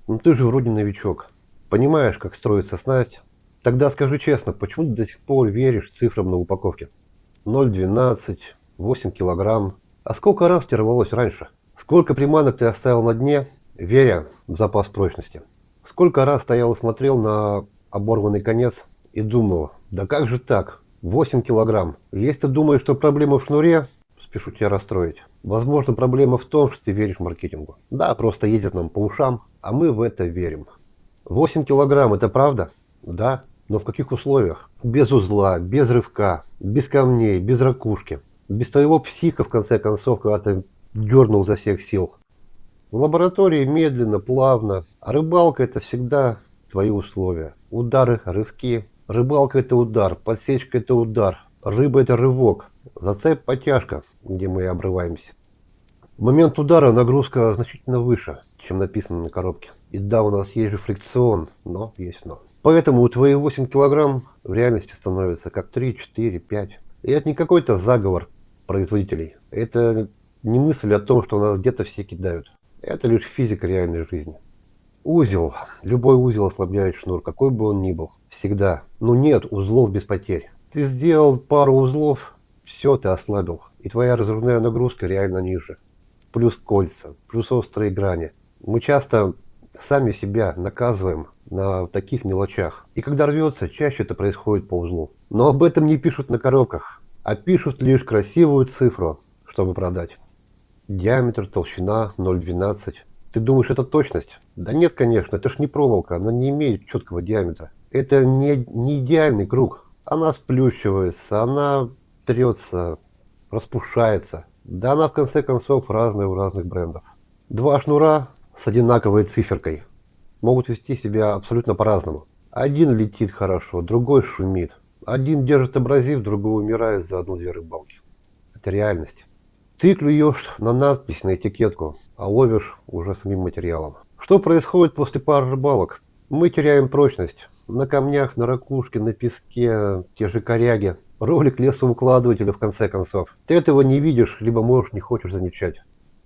Ну ты же вроде новичок. Понимаешь, как строится снасть? Тогда скажи честно, почему ты до сих пор веришь цифрам на упаковке? 0,12, 8 килограмм. А сколько раз тебе рвалось раньше? Сколько приманок ты оставил на дне, веря в запас прочности? Сколько раз стоял и смотрел на оборванный конец и думал, да как же так? 8 килограмм. Если ты думаешь, что проблема в шнуре, спешу тебя расстроить. Возможно, проблема в том, что ты веришь маркетингу. Да, просто едет нам по ушам, а мы в это верим. 8 килограмм, это правда? Да. Но в каких условиях? Без узла, без рывка, без камней, без ракушки. Без твоего психа, в конце концов, когда ты дернул за всех сил. В лаборатории медленно, плавно. А рыбалка это всегда твои условия. Удары, рывки. Рыбалка это удар, подсечка это удар. Рыба это рывок. Зацеп потяжка, где мы и обрываемся. В момент удара нагрузка значительно выше, чем написано на коробке. И да, у нас есть же фрикцион, но есть но. Поэтому у твои 8 килограмм в реальности становятся как 3, 4, 5. И это не какой-то заговор производителей. Это не мысль о том, что нас где-то все кидают. Это лишь физика реальной жизни. Узел. Любой узел ослабляет шнур, какой бы он ни был. Всегда. Но нет узлов без потерь. Ты сделал пару узлов, все, ты ослабил. И твоя разрывная нагрузка реально ниже. Плюс кольца, плюс острые грани. Мы часто сами себя наказываем на таких мелочах. И когда рвется, чаще это происходит по узлу. Но об этом не пишут на коробках, а пишут лишь красивую цифру, чтобы продать. Диаметр, толщина 0,12. Ты думаешь, это точность? Да нет, конечно, это ж не проволока, она не имеет четкого диаметра. Это не идеальный круг. Она сплющивается, она трется, распушается. Да она в конце концов разная у разных брендов. Два шнура с одинаковой циферкой могут вести себя абсолютно по-разному. Один летит хорошо, другой шумит. Один держит абразив, другой умирает за одну-две рыбалки. Это реальность. Ты клюешь на надпись, на этикетку, а ловишь уже самим материалом. Что происходит после пары рыбалок? Мы теряем прочность. На камнях, на ракушке, на песке, те же коряги. Ролик лесоукладывателя в конце концов. Ты этого не видишь, либо можешь не хочешь замечать.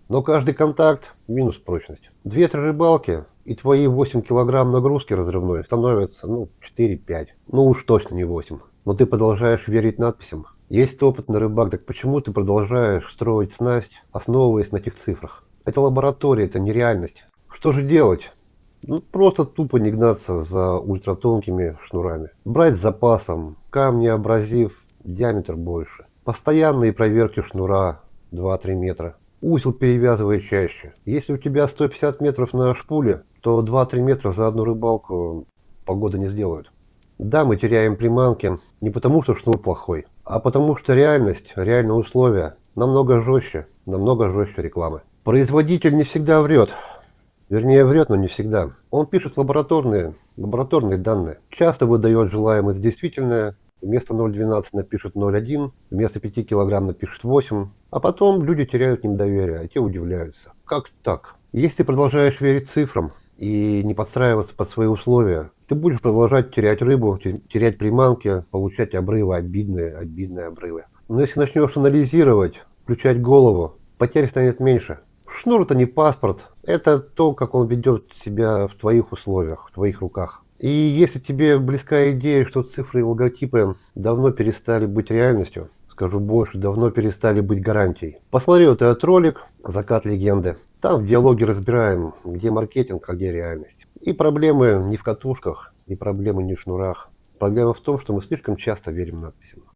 Но каждый контакт – минус прочность. 2-3 рыбалки, и твои 8 килограмм нагрузки разрывной становятся, 4-5. Ну уж точно не 8. Но ты продолжаешь верить надписям. Есть опытный рыбак, так почему ты продолжаешь строить снасть, основываясь на этих цифрах? Это лаборатория, это нереальность. Что же делать? Просто тупо не гнаться за ультратонкими шнурами. Брать с запасом, камни, абразив, диаметр больше. Постоянные проверки шнура 2-3 метра. Узел перевязывай чаще. Если у тебя 150 метров на шпуле, то 2-3 метра за одну рыбалку погода не сделают. Да, мы теряем приманки не потому, что шнур плохой, а потому что реальность, реальные условия намного жестче рекламы. Производитель не всегда врет. Вернее, врет, но не всегда. Он пишет лабораторные данные. Часто выдает желаемое за действительное. Вместо 0,12 напишет 0,1, вместо 5 килограмм напишет 8. А потом люди теряют к ним доверие, а те удивляются. Как так? Если ты продолжаешь верить цифрам и не подстраиваться под свои условия, ты будешь продолжать терять рыбу, терять приманки, получать обрывы, обидные обрывы. Но если начнешь анализировать, включать голову, потерь станет меньше. Шнур это не паспорт, это то, как он ведет себя в твоих условиях, в твоих руках. И если тебе близка идея, что цифры и логотипы давно перестали быть реальностью, скажу больше, давно перестали быть гарантией. Посмотри вот этот ролик «Закат легенды». Там в диалоге разбираем, где маркетинг, а где реальность. И проблемы не в катушках, и проблемы не в шнурах. Проблема в том, что мы слишком часто верим надписям.